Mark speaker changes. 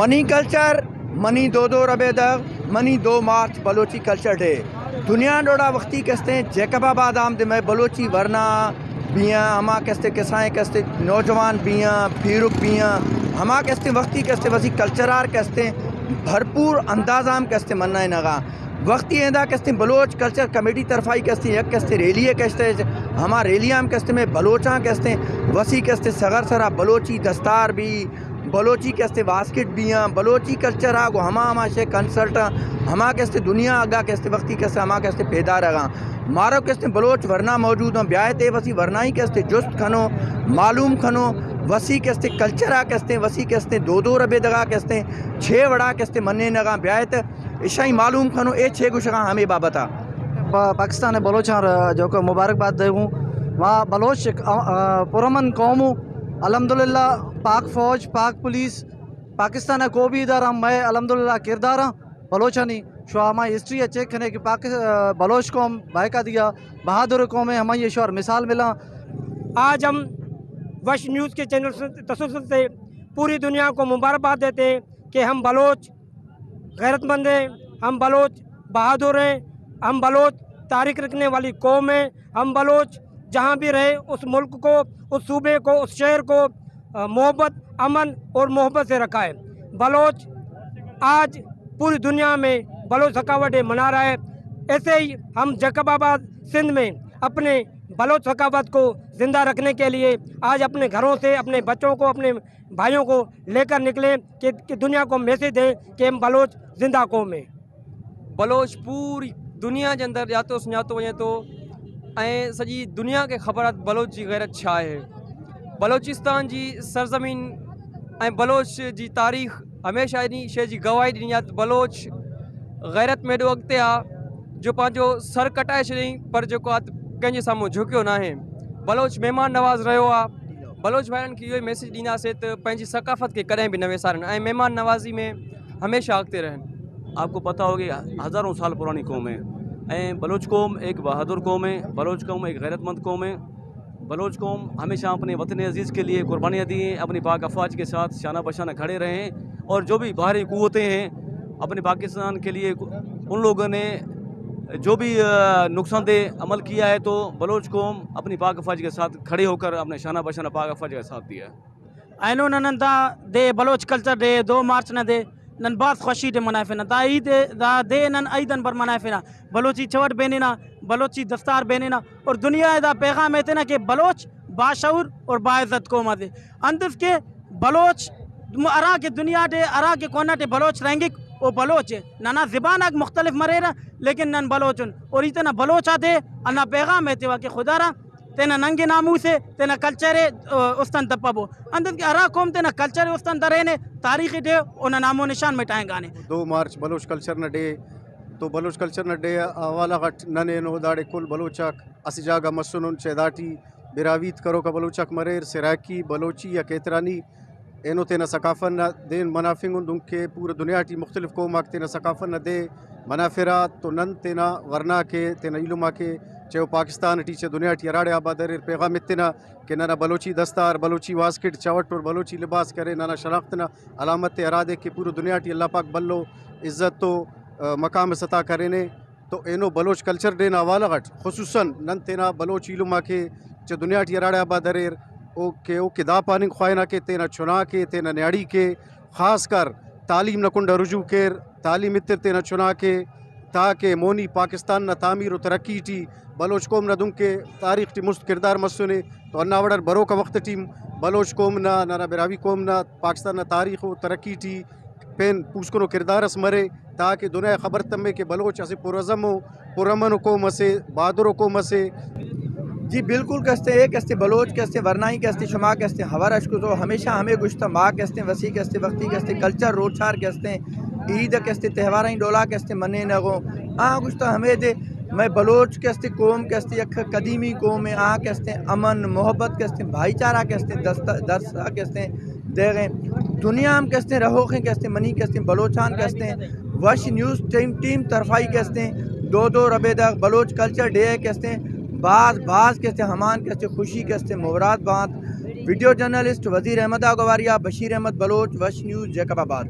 Speaker 1: منی culture منی دو ربے دغ منی 2 March Balochi culture day دنیا ڈوڑا وقتی کستے Jacob آباد آمد میں بلوچی ورنہ بیاں ہما کستے کسائیں کستے نوجوان بیاں پیرک بیاں ہما کستے وقتی کستے وسی کلچرار کستے بھرپور اندازام کستے منائے نگا وقتی ایندا کستے بلوچ کلچر کمیٹی طرفائی کستے یک کستے ریلیے کستے ہما ریلیام کستے میں بلوچاں کستے وسی کستے سغر سرا بلوچی دستار بھی بلوچی کستے باسکٹ بیاں بلوچی کلچر آگو ہما شے کنسرٹ ہما کستے دنیا آگا کستے وقتی کستے ہما کستے پیدا رگا مارو کستے بلوچ ورنہ موجود ہوں بیائے تے وسی ورنہ ہی کستے جست کھنو معلوم کھنو وسی کستے کلچرہ کستے وسی کستے دو ربے دگا کستے 6 وڑا کستے مننے نگا بیائے تے اشائی معلوم کھنو اے 6 گوشگاں ہمیں بابتا
Speaker 2: پاکستان بلوچاں جو کہ مبارکباد دے ہوں وہاں بلوچ پرامن قوم الحمدللہ پاک فوج پاک پولیس پاکستان کو بھی ادارہ میں الحمدللہ کردار بلوچانی شو ہماری ہسٹری ہے چیک کرنے کہ بلوچ قوم بائکہ دیا بہادر قوم ہے ہمیں یہ شور مثال ملا.
Speaker 3: آج ہم وش نیوز کے چینل سے تسلسل سے پوری دنیا کو مبارکباد دیتے ہیں کہ ہم بلوچ غیرت مند ہیں، ہم بلوچ بہادر ہیں، ہم بلوچ تاریخ رکھنے والی قوم ہیں، ہم بلوچ جہاں بھی رہے اس ملک کو اس صوبے کو اس شہر کو محبت امن اور محبت سے رکھا ہے. بلوچ آج پوری دنیا میں بلوچ ثقافت ڈے منا رہا ہے. ایسے ہی ہم جیکب آباد سندھ میں اپنے بلوچ ثقافت کو زندہ رکھنے کے لیے آج اپنے گھروں سے اپنے بچوں کو اپنے بھائیوں کو لے کر نکلیں کہ دنیا کو میسیج دیں کہ ہم بلوچ زندہ قوم ہیں.
Speaker 4: بلوچ پوری دنیا کے اندر جاتو سنجاتو وجے تو سجی دنیا کے خبرات بلوچ جی غیرت چھا ہے. بلوچستان جی سرزمین بلوچ جی تاریخ ہمیشہ انی شے جی گواہی ڈنی بلوچ غیرت میں ڈو اگتے آ جو پانچو سر کٹائے چھڑیں پر جو کنجے ساموں جھکیو نہ ہے. بلوچ مہمان نواز رہو آ بلوچ بھائن کی یہ میسیج ڈینا سے تو پنجی ثقافت کے کدیں بھی نوے سارن مہمان نوازی میں ہمیشہ آگتے رہن.
Speaker 5: آپ کو پتہ ہوگی ہزاروں سال پرانی قوم ہے بلوچ قوم ایک بہادر قوم ہے. بلوچ قوم ایک غیرت مند قوم ہے. بلوچ قوم ہمیشہ اپنے وطن عزیز کے لیے قربانیاں دی ہیں، اپنی پاک افواج کے ساتھ شانہ بشانہ کھڑے رہے ہیں اور جو بھی باہری قوتیں ہیں اپنے پاکستان کے لیے ان لوگوں نے جو بھی نقصان دہ عمل کیا ہے تو بلوچ قوم اپنی پاک افواج کے ساتھ کھڑے ہو کر اپنے شانہ بشانہ پاک افواج کے ساتھ دیا ہے.
Speaker 2: اینو نندا دے بلوچ کلچر دے 2 مارچ نہ دے نن باس خوشی دے منافنا دا عید دا دے نن ایدن بر منافنا بلوچی چوٹ بیننا بلوچی دستار بیننا اور دنیا دا پیغام ہے نا کہ بلوچ باشعور اور باعزت قوم ہے اندس کے بلوچ ارا کے دنیا دے ارا کے کونا دے بلوچ رنگک او بلوچ ننا زبان اگ مختلف مریرا لیکن نن بلوچن اور اتنا بلوچ دے انا پیغام ہے کہ خدا را تینا ننگے نامو سے تینا کلچر استن تپبو اندر کے ارا قوم تینا کلچر استن درے تاریخی ڈے انہاں نامو نشان مٹائیں گانے.
Speaker 6: 2 مارچ بلوچ کلچر نہ ڈے تو بلوچ کلچر نہ ڈے والا غٹ ننے نو داڑے کل بلوچاک اسی جاگہ مسنن چیداٹی براویت کرو کا بلوچاک مریر سراکی بلوچی یا کیترانی اینو تینا ثقافت نہ دین منافنگن دن کے پورے دنیا ٹی مختلف قوماک تینا ثقافت نہ دے منافرات تو نن تینا ورنا کے تینا علما کے چاہے پاکستان ٹیچے دنیا ٹی اراڑے آباد در پیغام اتنا کہ ننا بلوچی دستار بلوچی واسکٹ چوٹ اور بلوچی لباس کرے ننا شناختنا علامت ارادے کہ پورے دنیا ٹی اللہ پاک بلو عزت تو مقام سطح کرینے تو اینو بلوچ کلچر ڈے نا والا غٹ خصوصاً نن تینا بلوچ علما کے چاہے دنیا ٹی اراڑے آباد دریر او کہ دا پاننگ خواہنا کے تینا چنا کے تینا نیاڑی کے خاص کر تعلیم نہ کنڈا رجوع کر تعلیم اتر تینا چنا کے تاکہ مونی پاکستان نہ تعمیر و ترقی ٹی بلوچ قوم نہ دن کے تاریخ ٹی مست کردار مسنے تو انا وڑر برو کا وقت ٹیم بلوچ قوم نہ براوی قوم نہ پاکستان نہ تاریخ و ترقی ٹی پین پوسکنو کردار اس مرے تاکہ دنیا خبر تمے کہ بلوچ اسے پرعزم و پرامن قوم اسے بہادر قوم اسے.
Speaker 1: جی بالکل کستے ایک کستے بلوچ کستے ورنائی کستے شما کستے ہور اشکو ہمیشہ ہمیں گشتہ ماں کستے وسیع کستے وقتی کستے کلچر روچار کستے عید کستے تہواریں ڈولا کستے منے نگو گشتہ ہمیں دے میں بلوچ کستے قوم کستے یک قدیمی قوم ہے کستے امن محبت کستے بھائی چارہ کستے درسہ کستے دے گئے دنیا ہم کستے رہوخیں کستے منی کستے بلوچان کستے وش نیوز ٹیم طرفائی کستے 2 ربے دغ بلوچ کلچر ڈے کستے بعض کستے ہمان کستے خوشی کستے مورات بات ویڈیو جرنلسٹ وزیر احمد آگواریا بشیر احمد بلوچ وش نیوز جیکب آباد.